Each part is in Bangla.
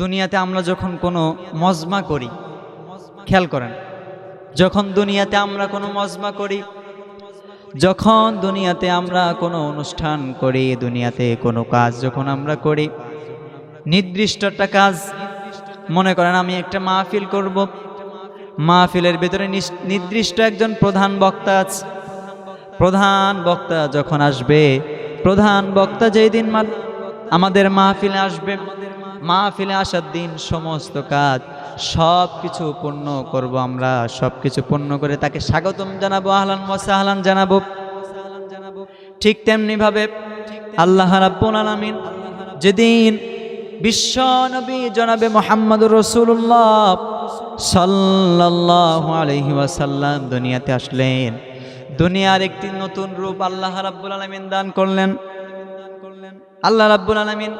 দুনিয়াতে আমরা যখন কোনো মজমা করি, খেয়াল করেন, যখন দুনিয়াতে আমরা কোনো মজমা করি, যখন দুনিয়াতে আমরা কোনো অনুষ্ঠান করি, দুনিয়াতে কোনো কাজ যখন আমরা করি, নির্দিষ্ট একটা কাজ, মনে করেন আমি একটা মাহফিল করব, মাহফিলের ভিতরে নির্দিষ্ট একজন প্রধান বক্তা আছে। প্রধান বক্তা যখন আসবে, প্রধান বক্তা যেই দিন আমাদের মাহফিলে আসবে, মাহফিলে আসার দিন সমস্ত কাজ সব কিছু পূর্ণ করব, আমরা সব কিছু পূর্ণ করে তাকে স্বাগতম জানাবো, আহলান ওয়া সাহলান জানাবো। ঠিক তেমনি ভাবে আল্লাহ রাব্বুল আলামিন যেদিন বিশ্ব নবী জনাবে মুহাম্মদুর রাসূলুল্লাহ সাল্লাল্লাহু আলাইহি ওয়াসাল্লাম দুনিয়াতে আসলেন, দুনিয়ার একটি নতুন রূপ আল্লাহ রাব্বুল আলামিন দান করলেন। আল্লাহ রাব্বুল আলামিন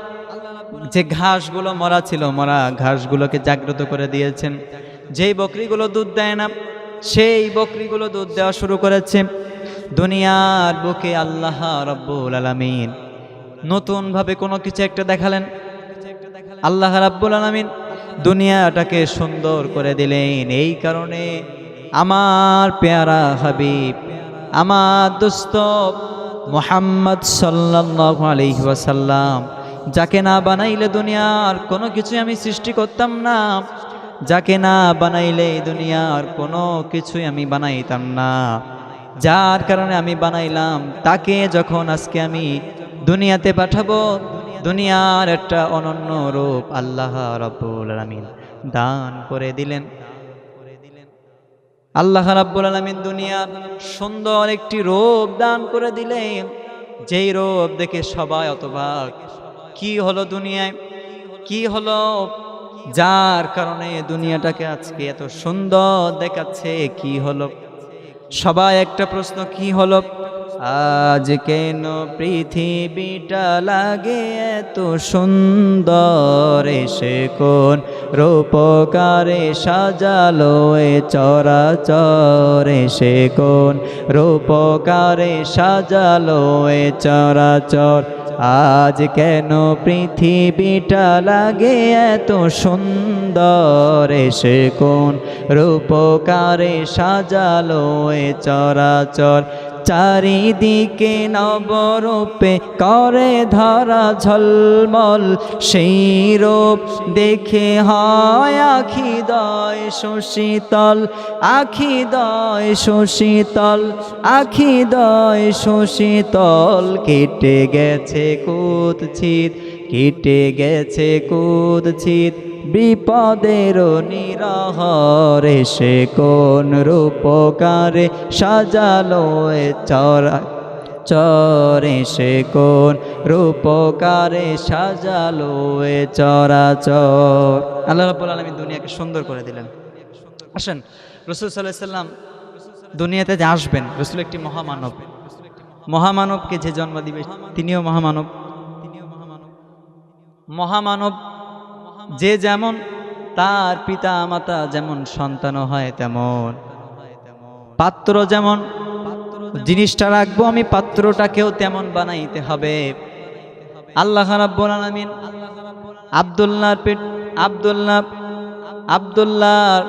যে ঘাসগুলো মরা ছিল, মরা ঘাসগুলোকে জাগ্রত করে দিয়েছেন। যেই বকরিগুলো দুধ দেয় না, সেই বকরিগুলো দুধ দেওয়া শুরু করেছে। দুনিয়ার বুকে আল্লাহ রাব্বুল আলামিন নতুন ভাবে কোনো কিছু একটা দেখালেন। আল্লাহ রাব্বুল আলামিন দুনিয়াটাকে সুন্দর করে দিলেন। এই কারণে আমার পেয়ারা হাবিব, আমার দোস্ত মুহাম্মদ সাল্লাল্লাহু আলাইহি ওয়াসাল্লাম, যাকে না বানাইলে দুনিয়ার কোনো কিছু আমি সৃষ্টি করতাম না, যাকে না বানাইলে দুনিয়ার কোনো কিছুই আমি বানাইতাম না, যার কারণে আমি বানাইলাম, তাকে যখন আজকে আমি দুনিয়াতে পাঠাবো, দুনিয়ার একটা অনন্য রূপ আল্লাহ রাব্বুল আলামিন দান করে দিলেন। আল্লাহ রাব্বুল আলামিন দুনিয়ার সুন্দর একটি রূপ দান করে দিলেন, যেই রূপ দেখে সবাই অতবাক। কি হলো দুনিয়ায়, কি হলো, যার কারণে দুনিয়াটাকে আজকে এত সুন্দর দেখাচ্ছে? কি হলো? সবাই একটা প্রশ্ন, কি হলো? আজ কেন পৃথিবীটা লাগে এত সুন্দর? এসে কোন রূপকারে সাজালো এ চরাচর? এসে কোন রূপকারে সাজালো এ চরাচর? আজ কেন পৃথিবীটা লাগে এত সুন্দর? এসে কোন রূপকারে সাজালো এ চরাচর? চারিদিকে নবরূপে করে ধরা ঝলমল, সেই রূপ দেখে হয় আখিদয় সুশীতল, আখিদয় সুশীতল, আখিদয় সুশীতল। কেটে গেছে কুৎসিত, কেটে গেছে কুৎসিত বিপদের নিরহর। এসে কোন রূপকারে সাজালো এ চরাচর? এসে কোন রূপকারে সাজালো এ চরাচর? আল্লাহ রাব্বুল আলামিন দুনিয়াকে সুন্দর করে দিলেন। আসেন, রাসূল সাল্লাল্লাহু আলাইহি ওয়াসাল্লাম দুনিয়াতে যে আসবেন, রাসূল একটি মহামানব, মহামানবকে যে জন্ম দিবে তিনিও মহামানব। মহামানব যে যেমন তার পিতা মাতা যেমন সন্তান হয় তেমন, পাত্র যেমন জিনিসটা রাখবো আমি, পাত্রটাকেও তেমন বানাইতে হবে। আল্লাহ রাব্বুল আলামিন আব্দুল্লাহর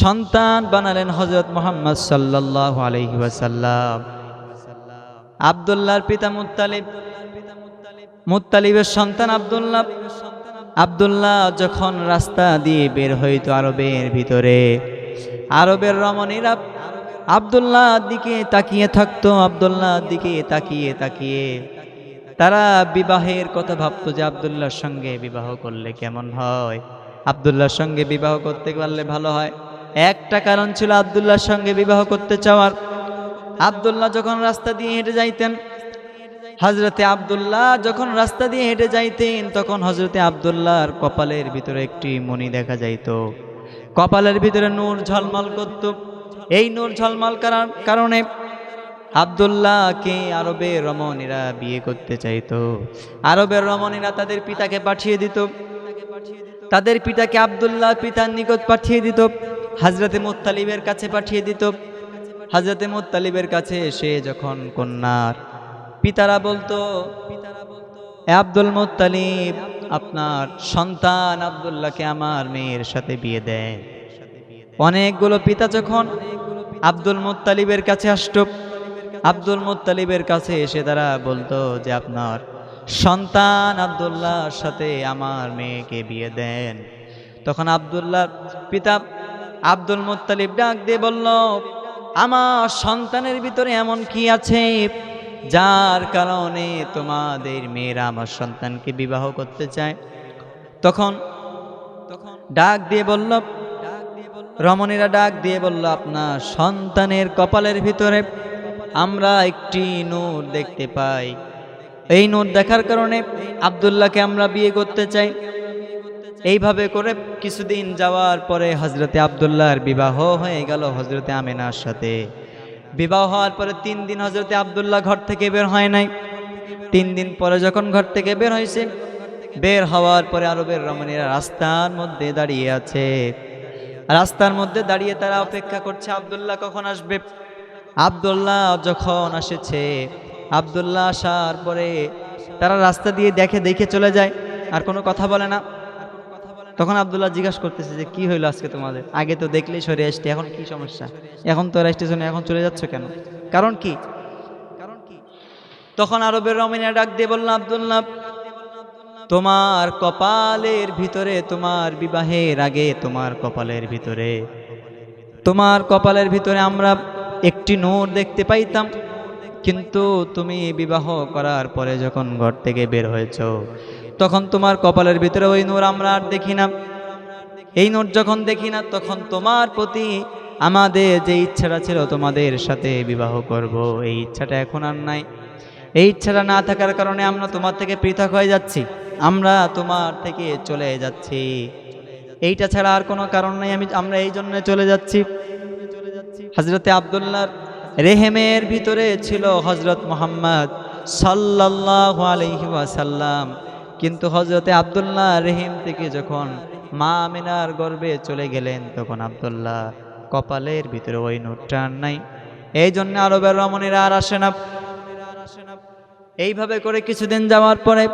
সন্তান বানালেন হযরত মুহাম্মদ সাল্লাল্লাহু আলাইহি ওয়াসাল্লাম। আব্দুল্লাহর পিতা মুত্তালিবের সন্তান আব্দুল্লাহ যখন রাস্তা দিয়ে বের হইতো আরবের ভিতরে, আরবের রমণীরা আব্দুল্লাহর দিকে তাকিয়ে থাকতো, আব্দুল্লাহর দিকে তাকিয়ে তাকিয়ে তারা বিবাহের কথা ভাবতো যে আব্দুল্লাহর সঙ্গে বিবাহ করলে কেমন হয়, আব্দুল্লাহর সঙ্গে বিবাহ করতে পারলে ভালো হয়। একটা কারণ ছিল আব্দুল্লাহর সঙ্গে বিবাহ করতে চাওয়ার। আব্দুল্লাহ যখন রাস্তা দিয়ে হেঁটে যাইতেন, হযরতে আব্দুল্লাহ যখন রাস্তা দিয়ে হেঁটে যাইতেন, তখন হযরতে আব্দুল্লাহর কপালের ভিতরে একটি মণি দেখা যাইত, কপালের ভিতরে নূর ঝলমল করত। এই নূর ঝলমল করার কারণে আব্দুল্লাহকে আরবের রমণীরা বিয়ে করতে চাইতো। আরবের রমণীরা তাদের পিতাকে পাঠিয়ে দিত, তাদের পিতাকে আব্দুল্লাহ পিতার নিকট পাঠিয়ে দিত, হযরতে মুত্তালিবের কাছে পাঠিয়ে দিত। হযরতে মুত্তালিবের কাছে এসে যখন কন্যার পিতারা বলতো, এ আব্দুল মুত্তালিব, আপনার সন্তান আব্দুল্লাহকে আমার মেয়ের সাথে বিয়ে দেন। অনেকগুলো পিতা যখন আব্দুল মুত্তালিবের কাছে আসতো, আব্দুল মুত্তালিবের কাছে এসে তারা বলতো যে আপনার সন্তান আব্দুল্লাহর সাথে আমার মেয়েকে বিয়ে দেন। তখন আব্দুল্লাহর পিতা আব্দুল মুত্তালিব ডাক দিয়ে বলল, আমার সন্তানের ভিতরে এমন কি আছে যার কারণে তোমাদের মেয়েরা আমার সন্তানকে বিবাহ করতে চায়? তখন ডাক দিয়ে বলল, রমণীরা ডাক দিয়ে বলল, আপনার সন্তানের কপালের ভিতরে আমরা একটি নূর দেখতে পাই, এই নূর দেখার কারণে আব্দুল্লাহকে আমরা বিয়ে করতে চাই। এইভাবে করে কিছুদিন যাওয়ার পরে হজরতে আব্দুল্লাহর বিবাহ হয়ে গেল হজরতে আমেনার সাথে। বিবাহ হওয়ার পরে 3 দিন হজরতে আব্দুল্লাহ ঘর থেকে বের হয় নাই। 3 দিন পরে যখন ঘর থেকে বের হয়েছে, বের হওয়ার পরে আরবের রমণীরা রাস্তার মধ্যে দাঁড়িয়ে আছে। রাস্তার মধ্যে দাঁড়িয়ে তারা অপেক্ষা করছে আব্দুল্লাহ কখন আসবে। আব্দুল্লাহ যখন আসেছে, আব্দুল্লাহ আসার পরে তারা রাস্তা দিয়ে দেখে চলে যায়, আর কোনো কথা বলে না। তখন আব্দুল্লাহ জিজ্ঞাসা করতেছে যে কি হইলো আজকে তোমাদের? আগে তো দেখলেই সরে আসতে, এখন কি সমস্যা? এখন তো স্টেশনে এখন চলে যাচ্ছ কেন? কারণ কি? তখন আরবের রমণীরা ডাক দিয়ে বলল, আব্দুল্লাহ, তোমার কপালের ভিতরে, তোমার বিবাহের আগে তোমার কপালের ভিতরে আমরা একটি নূর দেখতে পাইতাম, কিন্তু তুমি বিবাহ করার পরে যখন ঘর থেকে বের হয়েছ, তখন তোমার কপালের ভিতরে ওই নূর আমরা আর দেখি না। এই নূর যখন দেখি না, তখন তোমার প্রতি আমাদের যে ইচ্ছাটা ছিল তোমাদের সাথে বিবাহ করব, এই ইচ্ছাটা এখন আর নাই। এই ইচ্ছাটা না থাকার কারণে আমরা তোমার থেকে পৃথক হয়ে যাচ্ছি, আমরা তোমার থেকে চলে যাচ্ছি। এইটা ছাড়া আর কোনো কারণ নাই, আমরা এই জন্য চলে যাচ্ছি। হযরতে আব্দুল্লাহর রেহেমের ভিতরে ছিল হযরত মুহাম্মদ সাল্লাল্লাহু আলাইহি ওয়াসাল্লাম, কিন্তু হযরতে আব্দুল্লাহ রেহেম থেকে যখন মা আমিনার গর্ভে চলে গেলেন, তখন আব্দুল্লাহ কপালের ভিতরে ওই নূরটা নাই। এই জন্য আরবের রমণীরা আর আসে না। এইভাবে করে কিছুদিন যাওয়ার পরে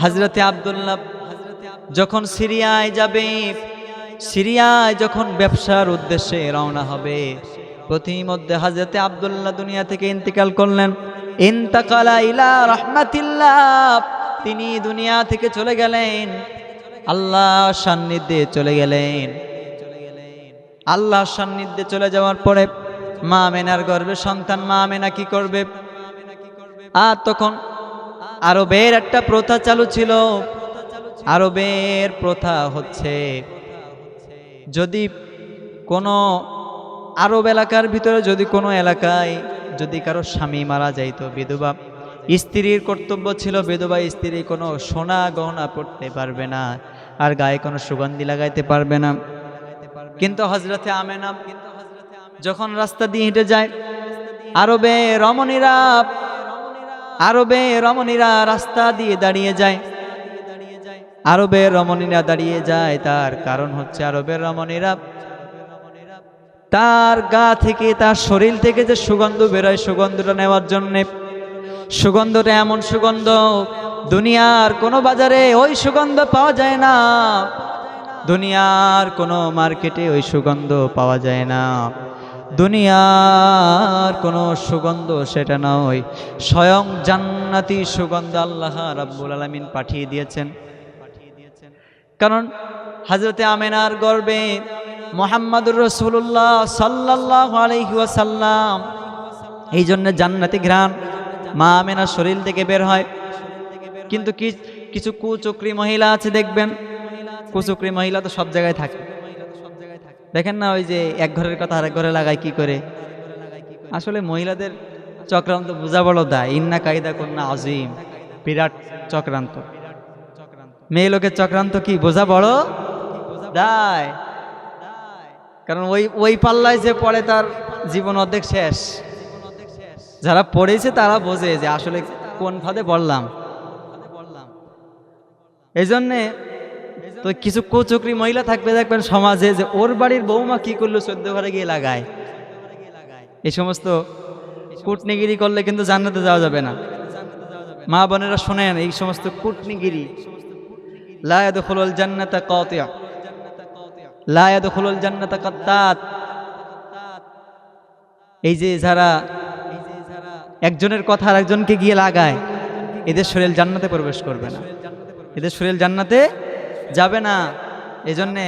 হযরতে আব্দুল্লাহ যখন সিরিয়ায় যাবে, সিরিয়ায় যখন ব্যবসার উদ্দেশ্যে রওনা হবে, প্রতিমধ্যে হযরতে আব্দুল্লাহ দুনিয়া থেকে ইন্তিকাল করলেন। ইন্তাকালা ইলা রাহমাতিল্লাহ, তিনি দুনিয়া থেকে চলে গেলেন, আল্লাহর সান্নিধ্যে চলে গেলেন। আল্লাহর সান্নিধ্যে চলে যাওয়ার পরে মা আমেনার গর্ভে সন্তান, মা আমেনা কি করবে? আর তখন আরবের একটা প্রথা চালু ছিল। আরবের প্রথা হচ্ছে, যদি কোনো আরব এলাকার ভিতরে যদি কোনো এলাকায় যদি কারো স্বামী মারা যাইতো, বিধবা স্ত্রীর কর্তব্য ছিল বিধবা স্ত্রী কোনো সোনা গহনা পড়তে পারবে না, আর গায়ে কোনো সুগন্ধি লাগাইতে পারবে না। কিন্তু হযরতে আমেনা যখন রাস্তা দিয়ে হেঁটে যায়, আরবে রমণীরা রাস্তা দিয়ে দাঁড়িয়ে যায়। আরবের রমণীরা দাঁড়িয়ে যায়, তার কারণ হচ্ছে আরবের রমণীরা তার গা থেকে, তার শরীর থেকে যে সুগন্ধ বেরোয়, সুগন্ধটা নেওয়ার জন্যে। সুগন্ধটা এমন সুগন্ধ, দুনিয়ার কোনো বাজারে ওই সুগন্ধ পাওয়া যায় না, দুনিয়ার কোনো মার্কেটে ওই সুগন্ধ পাওয়া যায় না। দুনিয়ার কোনো সুগন্ধ সেটা নয়, স্বয়ং জান্নাতি সুগন্ধ আল্লাহ রাব্বুল আলামিন পাঠিয়ে দিয়েছেন। কারণ হযরতে আমেনার গর্ভে মুহাম্মাদুর রাসূলুল্লাহ সাল্লাল্লাহু আলাইহি ওয়াসাল্লাম, এই জন্য জান্নাতি ঘ্রাণ মা আমেনার শরীর থেকে বের হয়। কিন্তু কিছু কুচক্রী মহিলা আছে, দেখবেন কুচক্রী মহিলা তো সব জায়গায় থাকে, দেখেন না, ওই যে এক ঘরের কথা আরেক ঘরে লাগায় কি করে। আসলে মহিলাদের চক্রান্ত বোঝা বড় দায়। ইন্না কায়দা কন্যা আজিম, বিরাট চক্রান্ত। মেয়ে লোকের চক্রান্ত কি বোঝা বড় দায়, কারণ ওই পাল্লায় যে পড়ে তার জীবন অর্ধেক শেষ। যারা পড়েছে তারা বোঝে যে আসলে কোন ফাঁদে পড়লাম। এই জন্যে তো কিছু কুচক্রী মহিলা থাকবে, দেখবেন সমাজে, যে ওর বাড়ির বৌমা কি করলো 14 ঘরে গিয়ে লাগায়। এই সমস্ত কূটনীগিরি করলে কিন্তু জান্নাতে যাওয়া যাবে না। মা বোনেরা শোনেন, এই সমস্ত কূটনীগিরি লা ইয়াদখুলুল জান্নাতা কাতি', লা ইয়াদখুলুল জান্নাতা কাত্তাত। এই যে যারা একজনের কথা আরেকজনকে গিয়ে লাগায়, এদের শরীর জান্নাতে প্রবেশ করবে না, এদের শরীর জান্নাতে যাবে না। এজন্যে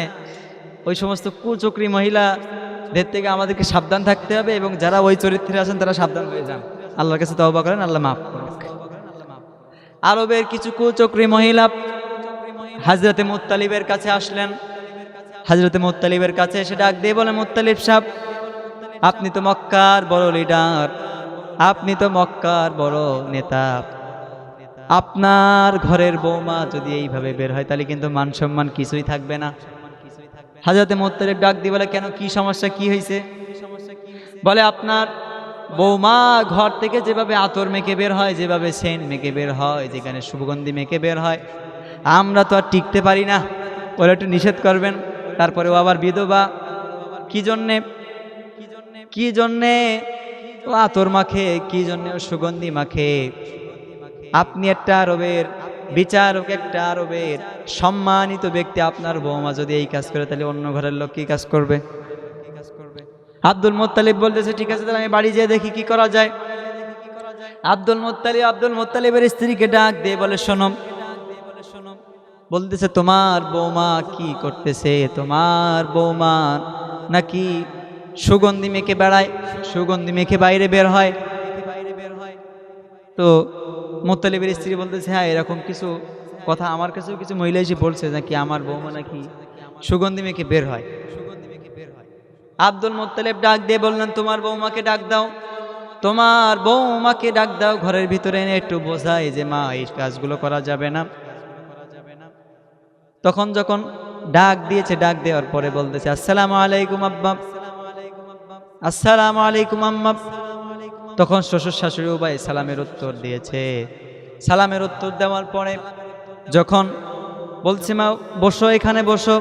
ওই সমস্ত কুচক্রী মহিলাদের থেকে আমাদেরকে সাবধান থাকতে হবে, এবং যারা ওই চরিত্রে আছেন তারা সাবধান হয়ে যান, আল্লাহর কাছে তওবা করেন, আল্লাহ মাফ করুন। আরবের কিছু কুচক্রী মহিলা হযরতে মুত্তালিবের কাছে আসলেন। হযরতে মুত্তালিবের কাছে এসে ডাক দিয়ে বলে, মুত্তালিব সাহেব, আপনি তো মক্কার বড় লিডার, আপনি তো মক্কার বড় নেতা, আপনার ঘরের বৌমা যদি এইভাবে বের হয় তাহলে কিন্তু মান সম্মান কিছুই থাকবে না। হযরতে মুত্তালিব ডাক দিয়ে বলে, কেন, কি সমস্যা, কি হয়েছে? বলে, আপনার বৌমা ঘর থেকে যেভাবে আতর মেখে বের হয়, যেভাবে সেন্ট মেখে বের হয়, যেখানে সুগন্ধি মেখে বের হয়, আমরা তো আর টিকতে পারি না, ওরা একটু নিষেধ করবেন। তারপরে ও আবার বিধবা, কি জন্যে ও আতর মাখে, কি জন্যে ও সুগন্ধি মাখে? আপনি একটা আরবের বিচারক, একটা আরবের সম্মানিত ব্যক্তি, আপনার বৌমা যদি এই কাজ করে তাহলে অন্য ঘরের লোক কি কাজ করবে? আব্দুল মুত্তালিব বলতেছে, ঠিক আছে, তাহলে আমি বাড়ি যেয়ে দেখি কি করা যায়। আব্দুল মুত্তালিবের স্ত্রীকে ডাক দিয়ে বলে, শোনো, বলতেছে, তোমার বৌমা কি করতেছে? তোমার বৌমা নাকি সুগন্ধি মেখে বেড়ায়, সুগন্ধি মেখে বাইরে বের হয়। তো মুত্তালিবের স্ত্রী বলতেছে, হ্যাঁ, এরকম কিছু কথা আমার কাছেও কিছু মহিলা এসে বলছে নাকি আমার বৌমা নাকি সুগন্ধি মেখে বের হয়। আব্দুল মুত্তালিব ডাক দিয়ে বললেন, তোমার বৌমাকে ডাক দাও, তোমার বৌমাকে ডাক দাও, ঘরের ভিতরে এনে একটু বোঝাই যে মা, এই কাজগুলো করা যাবে না। তখন যখন ডাক দিয়েছে, ডাক দেওয়ার পরে বলতেছে, আসসালামু আলাইকুম আব্বা, আসসালামু আলাইকুম আম্মা। তখন শ্বশুর শাশুড়ি উভয় সালামের উত্তর দিয়েছে। সালামের উত্তর দেওয়ার পরে যখন বলছে, মা বসো, এখানে বসো,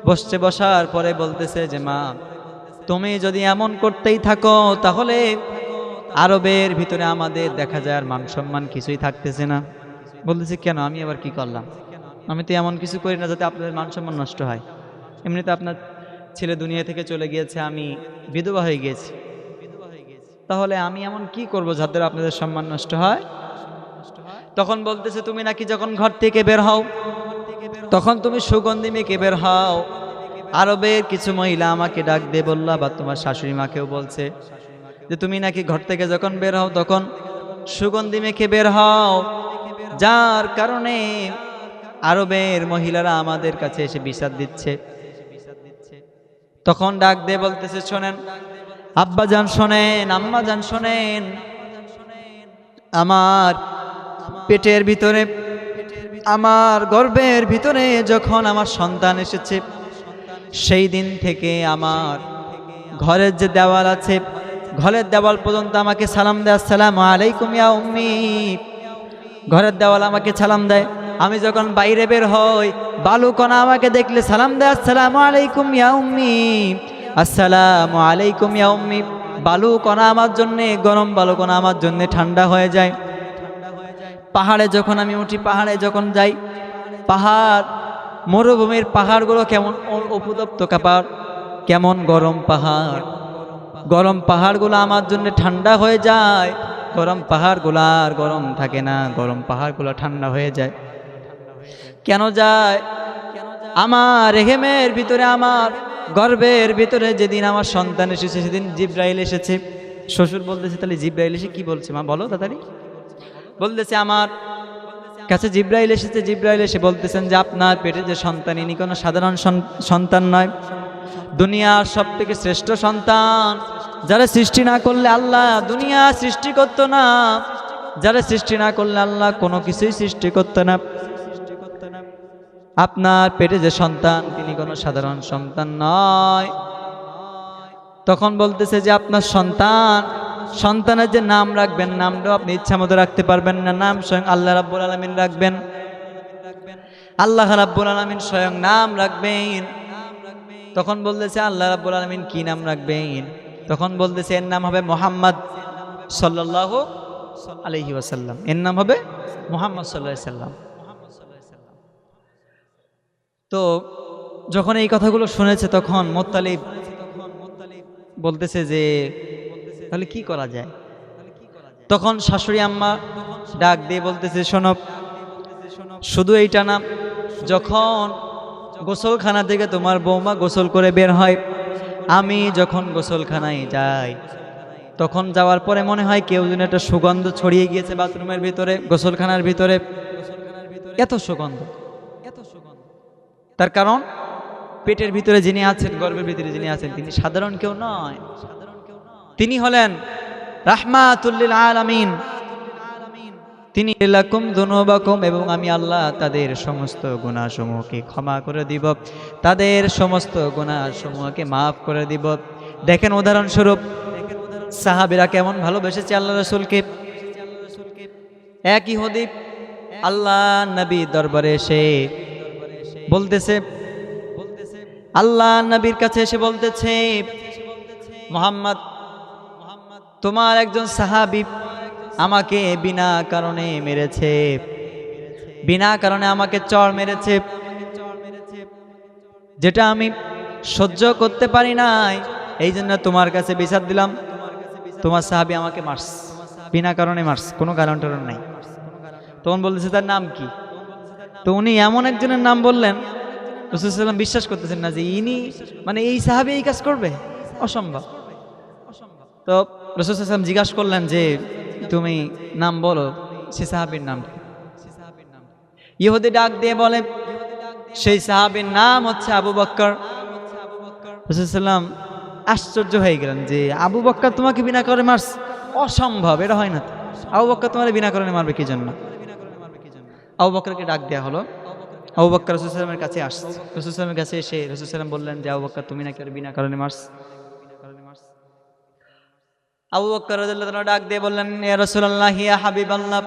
বসছে। বসার পরে বলতেছে যে মা, তুমি যদি এমন করতেই থাকো তাহলে আরবের ভিতরে আমাদের দেখা যায় আর মান সম্মান কিছুই থাকতেছে না। বলতেছে, কেন, আমি আবার কি করলাম? আমি তো এমন কিছু করি না যাতে আপনাদের মান সম্মান নষ্ট হয়। এমনিতে আপনার ছেলে দুনিয়া থেকে চলে গিয়েছে, আমি বিধবা হয়ে গিয়েছি, তাহলে আমি এমন কি করব যাতে আপনাদের সম্মান নষ্ট হয়? তখন বলতেছে, তুমি নাকি যখন ঘর থেকে বের হও তখন তুমি সুগন্ধি মেখে বের হও। আরবের কিছু মহিলা আমাকে ডাক দিয়ে বললা, বা তোমার শাশুড়ি মাকেও বলছে যে তুমি নাকি ঘর থেকে যখন বের হও তখন সুগন্ধি মেখে বের হও, যার কারণে আরবের মহিলারা আমাদের কাছে এসে বিষাদ দিচ্ছে। তখন ডাক দিয়ে বলতেছে, শোনেন আব্বা জান, শোনেন আম্মা জান, শোনেন, আমার পেটের ভিতরে, আমার গর্ভের ভিতরে যখন আমার সন্তান এসেছে, সেই দিন থেকে আমার ঘরের যে দেওয়াল আছে, ঘরের দেওয়াল পর্যন্ত আমাকে সালাম দেয়, আসসালামু আলাইকুম ইয়া উম্মি। ঘরের দেওয়াল আমাকে সালাম দেয়। আমি যখন বাইরে বের হই, বালুকণা আমাকে দেখলে সালাম দেয়, আসসালামু আলাইকুম ইয়া উম্মি, আসসালামু আলাইকুম ইয়া উম্মি। বালুকণা আমার জন্যে, গরম বালুকণা আমার জন্যে ঠান্ডা হয়ে যায়। পাহাড়ে যখন আমি উঠি, পাহাড়ে যখন যাই, পাহাড়, মরুভূমির পাহাড়গুলো কেমন উপতপ্ত পাহাড়, কেমন গরম পাহাড়, গরম পাহাড়গুলো আমার জন্য ঠান্ডা হয়ে যায়। গরম পাহাড়গুলো আর গরম থাকে না, গরম পাহাড়গুলো ঠান্ডা হয়ে যায়। কেন যায়? আমার রেহেমের ভিতরে, আমার গর্ভের ভিতরে যেদিন আমার সন্তান এসেছে সেদিন জিব্রাইল এসেছে। শ্বশুর বলতেছে, তাহলে জিব্রাইল এসে কি বলছে মা, বলো তাড়াতাড়ি। বলতেছে, আমার কাছে জিব্রাইল এসেছে। জিব্রাইল এসে বলতেছেন যে আপনার পেটে যে সন্তান, ইনি কোনো সাধারণ সন্তান নয়, দুনিয়ার সব থেকে শ্রেষ্ঠ সন্তান, যারা সৃষ্টি না করলে আল্লাহ দুনিয়া সৃষ্টি করত না, যারা সৃষ্টি না করলে আল্লাহ কোনো কিছুই সৃষ্টি করত না। আপনার পেটে যে সন্তান তিনি কোনো সাধারণ সন্তান নয়। তখন বলতেছে যে আপনার সন্তানের যে নাম রাখবেন, নামটাও আপনি ইচ্ছা মতো রাখতে পারবেন না, নাম স্বয়ং আল্লাহ রাব্বুল আলামিন রাখবেন। আল্লাহ রাব্বুল আলামিন স্বয়ং নাম রাখবেন। তখন বলতেছে, আল্লাহ রাব্বুল আলামিন কি নাম রাখবেন? তখন বলতেছে, এর নাম হবে মুহাম্মদ সাল্লাল্লাহু আলাইহি ওয়াসাল্লাম, এর নাম হবে মুহাম্মদ সাল্লাল্লাহু আলাইহি ওয়াসাল্লাম। তো যখন এই কথাগুলো শুনেছে তখন মুত্তালিব বলতেছে যে তাহলে কি করা যায়। তখন শাশুড়ি আম্মা ডাক দিয়ে বলতেছে, শোনো, শুধু এইটা না, যখন গোসলখানা থেকে তোমার বৌমা গোসল করে বের হয়, আমি যখন গোসলখানায় যাই, তখন যাওয়ার পরে মনে হয় কেউ যেন একটা সুগন্ধ ছড়িয়ে গিয়েছে বাথরুমের ভিতরে, গোসলখানার ভিতরে, এত সুগন্ধ। তার কারণ পেটের ভিতরে যিনি আছেন, গর্ভের ভিতরে যিনি আছেন, তিনি সাধারণ কেউ নয়, তিনি হলেন রাহমাতুল লিল আলামিন। তিনি লাকুম যুনুবাকুম, এবং আমি আল্লাহ তাদের সমস্ত গুনাহসমূহকে ক্ষমা করে দিব, তাদের সমস্ত গুনাহসমূহকে মাফ করে দিব। দেখেন উদাহরণস্বরূপ সাহাবীরা কেমন ভালোবেসেছে আল্লাহ রাসূলকে। এক ইহুদি আল্লাহ নবী দরবারে এসে বলতেছে, আল্লাহ নবীর কাছে এসে বলতেছে, মুহাম্মদ, তোমার একজন সাহাবী আমাকে বিনা কারণে মেরেছে, বিনা কারণে আমাকে চড় মেরেছে, যেটা আমি সহ্য করতে পারি নাই, এই জন্য তোমার কাছে বিচার দিলাম। তোমার সাহাবী আমাকে মারস, বিনা কারণে মারস, কোনো কারণ টারণ নাই। তখন বলতেছে তার নাম কি? তো উনি এমন একজনের নাম বললেন, রাসূল সাল্লাল্লাহু আলাইহি ওয়াসাল্লাম বিশ্বাস করতেছেন না যে ইনি, মানে এই সাহাবী এই কাজ করবে, অসম্ভব। তো রাসূল সাল্লাল্লাহু আলাইহি ওয়াসাল্লাম জিজ্ঞাসা করলেন যে তুমি নাম বলো, সে সাহাবীর নাম। ইহুদি ডাক দিয়ে বলে, সেই সাহাবীর নাম হচ্ছে আবু বকর। রাসূল সাল্লাল্লাহু আলাইহি ওয়াসাল্লাম আশ্চর্য হয়ে গেলেন যে আবু বকর তোমাকে বিনা কারণে মারস, অসম্ভব, এটা হয় না তো। আবু বকর তোমার বিনা কারণে মারবে কি জন্য? আবু বকরকে ডাক দেয়া হলো। আবু বকর রাসূল সাল্লাল্লাহু আলাইহি ওয়াসাল্লামের কাছে আসছে। রাসূল সাল্লাল্লাহু আলাইহি ওয়াসাল্লামের কাছে এসে রাসূল সাল্লাল্লাহু আলাইহি ওয়াসাল্লাম বললেন যে আবু বকর তুমি নাকি আর বিনা কারণে মারস। আবু বকর রাদিয়াল্লাহু আনহু ডাক দিয়ে বললেন, ইয়া রাসূলুল্লাহ, ইয়া হাবিবাল্লাহ,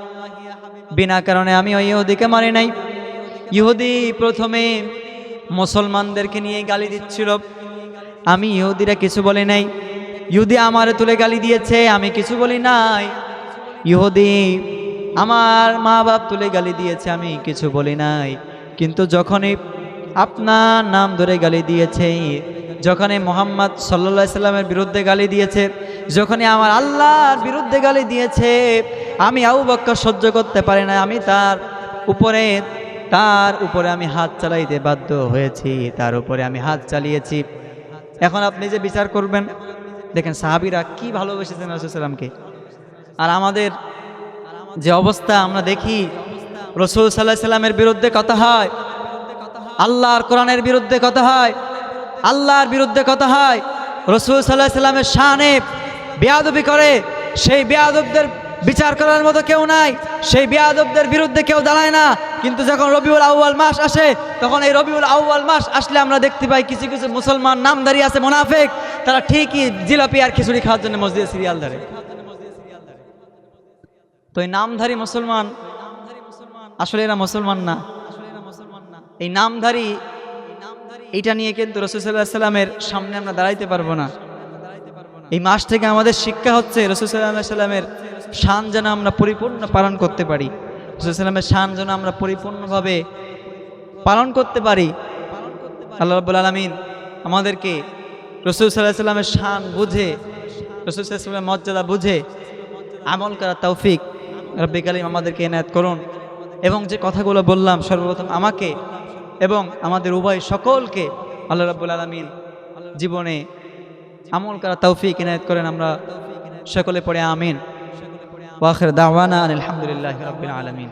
বিনা কারণে আমি ওই ইহুদিকে মারি নাই। ইহুদি প্রথমে মুসলমানদেরকে নিয়ে গালি দিচ্ছিল, আমি ইহুদিরা কিছু বলি নাই। ইহুদি আমারে তুলে গালি দিয়েছে, আমি কিছু বলি নাই। ইহুদি আমার মা বাপ তুলে গালি দিয়েছে, আমি কিছু বলি নাই। কিন্তু যখনই আপনার নাম ধরে গালি দিয়েছে, যখনই মুহাম্মদ সাল্লাল্লাহু আলাইহি সাল্লামের বিরুদ্ধে গালি দিয়েছে, যখনই আমার আল্লাহর বিরুদ্ধে গালি দিয়েছে, আমি আবু বকর সহ্য করতে পারি না, আমি তার উপরে আমি হাত চালাইতে বাধ্য হয়েছি, তার উপরে আমি হাত চালিয়েছি। এখন আপনি যে বিচার করবেন, দেখেন সাহাবীরা কি ভালোবেসেছেন রাসূল সাল্লাল্লাহু আলাইহি ওয়াসাল্লামকে। আর আমাদের যে অবস্থা আমরা দেখি, রাসূল সাল্লাল্লাহু আলাইহি ওয়াসাল্লামের বিরুদ্ধে কথা হয়, আল্লাহর কোরআনের বিরুদ্ধে কথা হয়, আল্লাহর বিরুদ্ধে কথা হয়, রাসূল সাল্লাল্লাহু আলাইহি ওয়াসাল্লামের শানে বেয়াদবি করে, সেই বেয়াদবদের বিচার করার মতো কেউ নাই, সেই বেয়াদবদের বিরুদ্ধে কেউ দাঁড়ায় না। কিন্তু যখন রবিউল আউয়াল মাস আসে, তখন এই রবিউল আউয়াল মাস আসলে আমরা দেখতে পাই কিছু কিছু মুসলমান নামধারী আছে মুনাফিক, তারা ঠিকই জিলাপি আর খিচুড়ি খাওয়ার জন্য মসজিদে সিরিয়াল ধরে। তো এই নামধারী মুসলমান আসলে এরা মুসলমান না। এই নামধারী, এইটা নিয়ে কিন্তু রাসূল সাল্লাল্লাহু আলাইহি ওয়াসাল্লামের সামনে আমরা দাঁড়াইতে পারবো না। এই মাস থেকে আমাদের শিক্ষা হচ্ছে রাসূল সাল্লাল্লাহু আলাইহি ওয়াসাল্লামের শান যেন আমরা পরিপূর্ণ পালন করতে পারি, রাসূল সাল্লাল্লাহু আলাইহি ওয়াসাল্লামের শান যেন আমরা পরিপূর্ণভাবে পালন করতে পারি। আল্লাহ রাব্বুল আলামিন আমাদেরকে রাসূল সাল্লাল্লাহু আলাইহি ওয়াসাল্লামের শান বুঝে, রাসূল সাল্লাল্লাহু আলাইহি ওয়াসাল্লামের মর্যাদা বুঝে আমল করার তৌফিক রব্বুল কারীম আমাদেরকে এনায়েত করুন। এবং যে কথাগুলো বললাম, সর্বপ্রথম আমাকে এবং আমাদের উভয় সকলকে আল্লাহ রাব্বুল আলামিন জীবনে আমল করার তৌফিক এনায়েত করেন। আমরা সকলে পড়ে আমিন। ওয়া আখির দাওয়ানা আলহামদুলিল্লাহি রাব্বিল আলামিন।